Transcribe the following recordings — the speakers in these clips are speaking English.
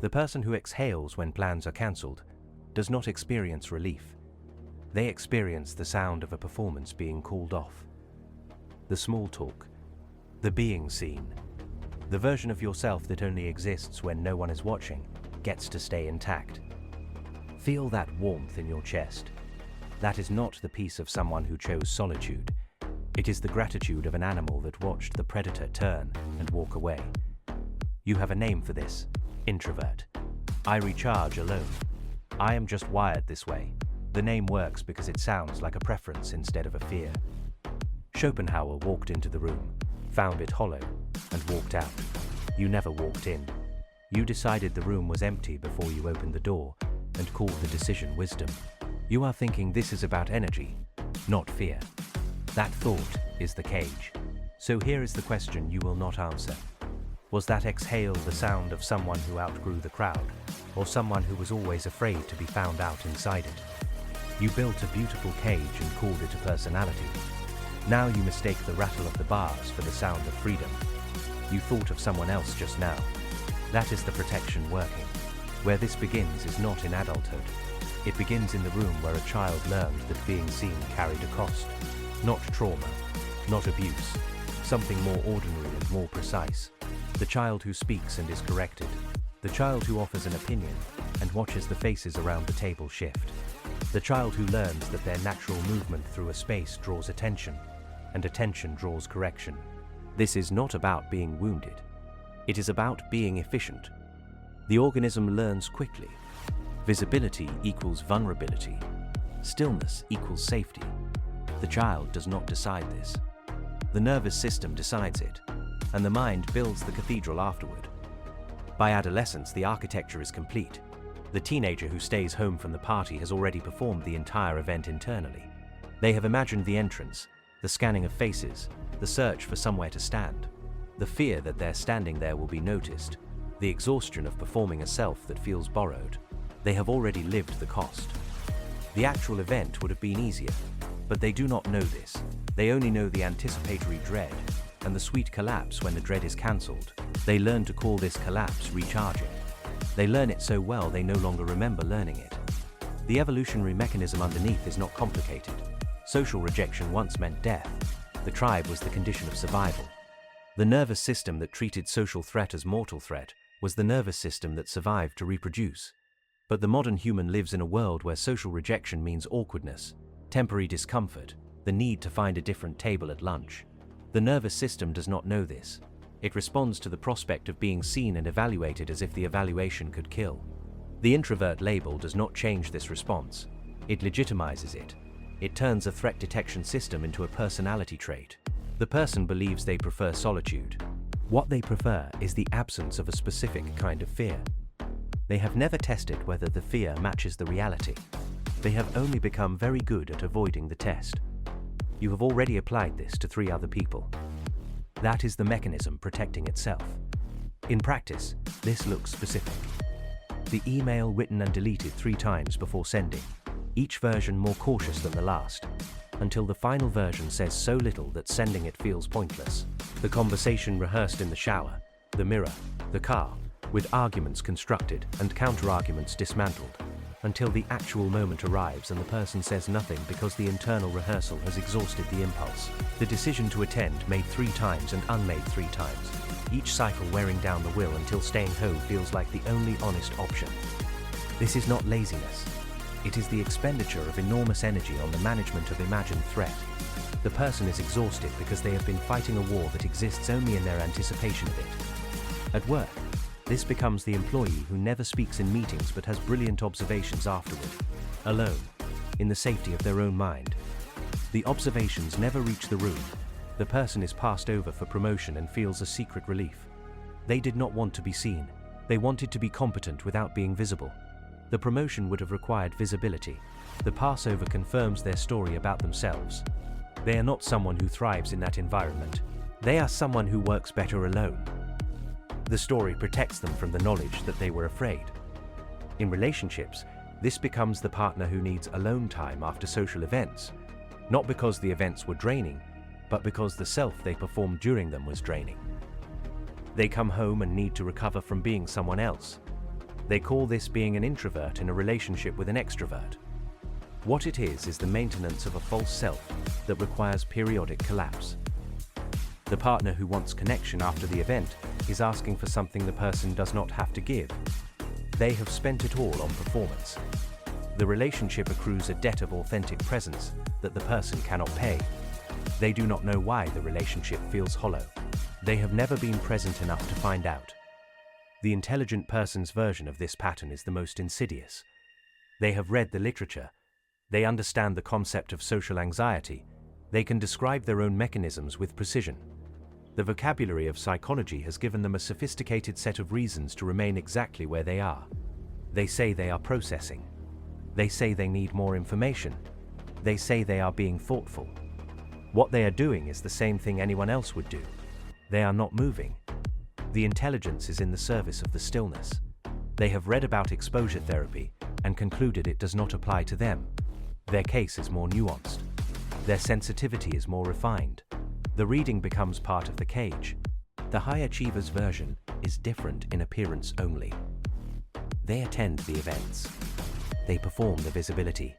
The person who exhales when plans are cancelled does not experience relief. They experience the sound of a performance being called off. The small talk, the being seen, the version of yourself that only exists when no one is watching, gets to stay intact. Feel that warmth in your chest. That is not the peace of someone who chose solitude. It is the gratitude of an animal that watched the predator turn and walk away. You have a name for this: introvert. I recharge alone. I am just wired this way. The name works because it sounds like a preference instead of a fear. Schopenhauer walked into the room, found it hollow, and walked out. You never walked in. You decided the room was empty before you opened the door and called the decision wisdom. You are thinking this is about energy, not fear. That thought is the cage. So here is the question you will not answer. Was that exhale the sound of someone who outgrew the crowd, or someone who was always afraid to be found out inside it? You built a beautiful cage and called it a personality. Now you mistake the rattle of the bars for the sound of freedom. You thought of someone else just now. That is the protection working. Where this begins is not in adulthood. It begins in the room where a child learned that being seen carried a cost. Not trauma, not abuse, something more ordinary and more precise. The child who speaks and is corrected. The child who offers an opinion and watches the faces around the table shift. The child who learns that their natural movement through a space draws attention, and attention draws correction. This is not about being wounded. It is about being efficient. The organism learns quickly. Visibility equals vulnerability. Stillness equals safety. The child does not decide this. The nervous system decides it, and the mind builds the cathedral afterward. By adolescence, the architecture is complete. The teenager who stays home from the party has already performed the entire event internally. They have imagined the entrance, the scanning of faces, the search for somewhere to stand, the fear that their standing there will be noticed, the exhaustion of performing a self that feels borrowed. They have already lived the cost. The actual event would have been easier, but they do not know this. They only know the anticipatory dread and the sweet collapse when the dread is cancelled. They learn to call this collapse recharging. They learn it so well they no longer remember learning it. The evolutionary mechanism underneath is not complicated. Social rejection once meant death. The tribe was the condition of survival. The nervous system that treated social threat as mortal threat was the nervous system that survived to reproduce. But the modern human lives in a world where social rejection means awkwardness, temporary discomfort, the need to find a different table at lunch. The nervous system does not know this. It responds to the prospect of being seen and evaluated as if the evaluation could kill. The introvert label does not change this response. It legitimizes it. It turns a threat detection system into a personality trait. The person believes they prefer solitude. What they prefer is the absence of a specific kind of fear. They have never tested whether the fear matches the reality. They have only become very good at avoiding the test. You have already applied this to 3 other people. That is the mechanism protecting itself. In practice, this looks specific. The email written and deleted 3 times before sending, each version more cautious than the last, until the final version says so little that sending it feels pointless. The conversation rehearsed in the shower, the mirror, the car, with arguments constructed and counter-arguments dismantled, until the actual moment arrives and the person says nothing because the internal rehearsal has exhausted the impulse. The decision to attend made 3 times and unmade 3 times, each cycle wearing down the will until staying home feels like the only honest option. This is not laziness. It is the expenditure of enormous energy on the management of imagined threat. The person is exhausted because they have been fighting a war that exists only in their anticipation of it. At work, this becomes the employee who never speaks in meetings but has brilliant observations afterward, alone, in the safety of their own mind. The observations never reach the room. The person is passed over for promotion and feels a secret relief. They did not want to be seen. They wanted to be competent without being visible. The promotion would have required visibility. The passover confirms their story about themselves. They are not someone who thrives in that environment. They are someone who works better alone. The story protects them from the knowledge that they were afraid. In relationships, this becomes the partner who needs alone time after social events, not because the events were draining, but because the self they performed during them was draining. They come home and need to recover from being someone else. They call this being an introvert in a relationship with an extrovert. What it is the maintenance of a false self that requires periodic collapse. The partner who wants connection after the event is asking for something the person does not have to give. They have spent it all on performance. The relationship accrues a debt of authentic presence that the person cannot pay. They do not know why the relationship feels hollow. They have never been present enough to find out. The intelligent person's version of this pattern is the most insidious. They have read the literature. They understand the concept of social anxiety. They can describe their own mechanisms with precision. The vocabulary of psychology has given them a sophisticated set of reasons to remain exactly where they are. They say they are processing. They say they need more information. They say they are being thoughtful. What they are doing is the same thing anyone else would do. They are not moving. The intelligence is in the service of the stillness. They have read about exposure therapy and concluded it does not apply to them. Their case is more nuanced. Their sensitivity is more refined. The reading becomes part of the cage. The high achiever's version is different in appearance only. They attend the events. They perform the visibility.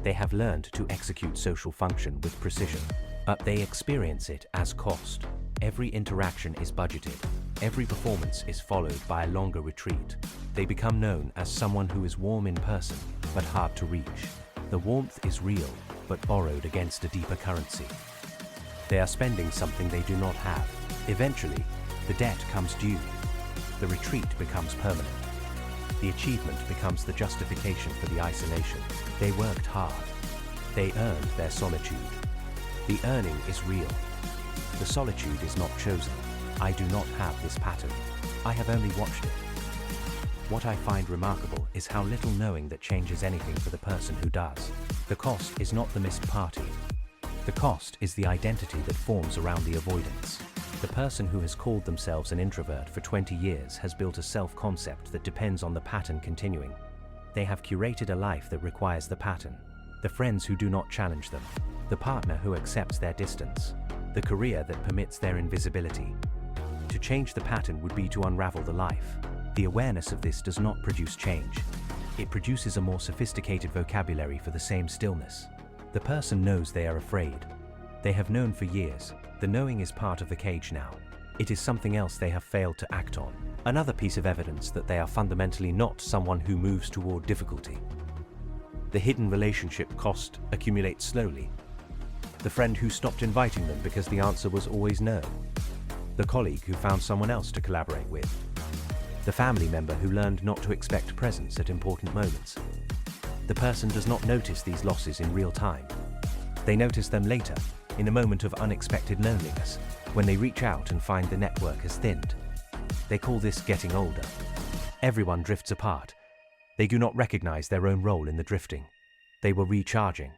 They have learned to execute social function with precision, but they experience it as cost. Every interaction is budgeted. Every performance is followed by a longer retreat. They become known as someone who is warm in person, but hard to reach. The warmth is real, but borrowed against a deeper currency. They are spending something they do not have. Eventually, the debt comes due. The retreat becomes permanent. The achievement becomes the justification for the isolation. They worked hard. They earned their solitude. The earning is real. The solitude is not chosen. I do not have this pattern. I have only watched it. What I find remarkable is how little knowing that changes anything for the person who does. The cost is not the missed party. The cost is the identity that forms around the avoidance. The person who has called themselves an introvert for 20 years has built a self-concept that depends on the pattern continuing. They have curated a life that requires the pattern. The friends who do not challenge them. The partner who accepts their distance. The career that permits their invisibility. To change the pattern would be to unravel the life. The awareness of this does not produce change. It produces a more sophisticated vocabulary for the same stillness. The person knows they are afraid. They have known for years. The knowing is part of the cage now. It is something else they have failed to act on. Another piece of evidence that they are fundamentally not someone who moves toward difficulty. The hidden relationship cost accumulates slowly. The friend who stopped inviting them because the answer was always no. The colleague who found someone else to collaborate with. The family member who learned not to expect presence at important moments. The person does not notice these losses in real time. They notice them later, in a moment of unexpected loneliness, when they reach out and find the network has thinned. They call this getting older. Everyone drifts apart. They do not recognize their own role in the drifting. They were recharging.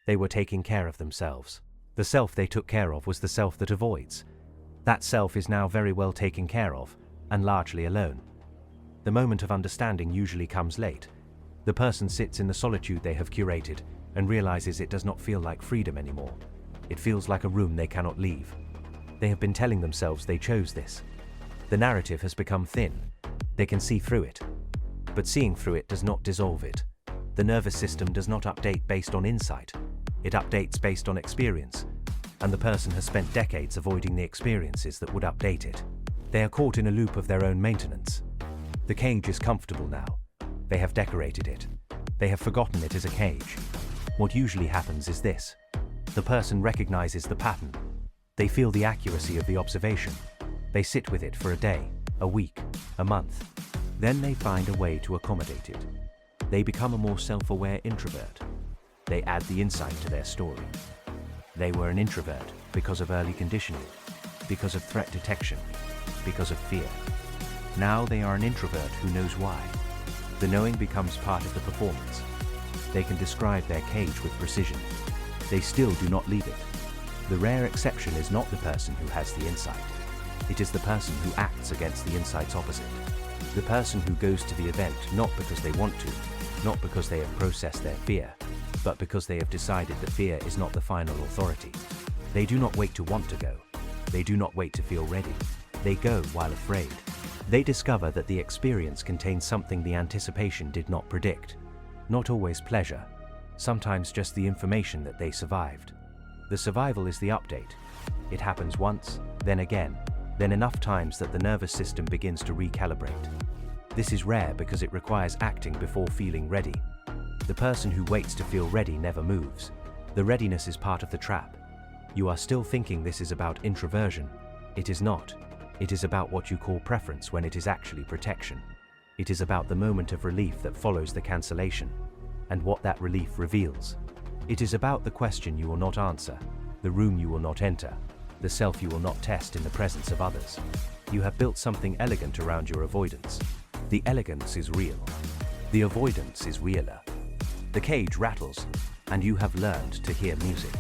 They were taking care of themselves. The self they took care of was the self that avoids. That self is now very well taken care of, and largely alone. The moment of understanding usually comes late. The person sits in the solitude they have curated and realizes it does not feel like freedom anymore. It feels like a room they cannot leave. They have been telling themselves they chose this. The narrative has become thin. They can see through it. But seeing through it does not dissolve it. The nervous system does not update based on insight. It updates based on experience, and the person has spent decades avoiding the experiences that would update it. They are caught in a loop of their own maintenance. The cage is comfortable now. They have decorated it. They have forgotten it as a cage. What usually happens is this. The person recognizes the pattern. They feel the accuracy of the observation. They sit with it for a day, a week, a month. Then they find a way to accommodate it. They become a more self-aware introvert. They add the insight to their story. They were an introvert because of early conditioning, because of threat detection, because of fear. Now they are an introvert who knows why. The knowing becomes part of the performance. They can describe their cage with precision. They still do not leave it. The rare exception is not the person who has the insight. It is the person who acts against the insight's opposite. The person who goes to the event not because they want to, not because they have processed their fear, but because they have decided that fear is not the final authority. They do not wait to want to go. They do not wait to feel ready. They go while afraid. They discover that the experience contains something the anticipation did not predict. Not always pleasure, sometimes just the information that they survived. The survival is the update. It happens once, then again, then enough times that the nervous system begins to recalibrate. This is rare because it requires acting before feeling ready. The person who waits to feel ready never moves. The readiness is part of the trap. You are still thinking this is about introversion. It is not. It is about what you call preference when it is actually protection. It is about the moment of relief that follows the cancellation, and what that relief reveals. It is about the question you will not answer, the room you will not enter, the self you will not test in the presence of others. You have built something elegant around your avoidance. The elegance is real. The avoidance is realer. The cage rattles, and you have learned to hear music.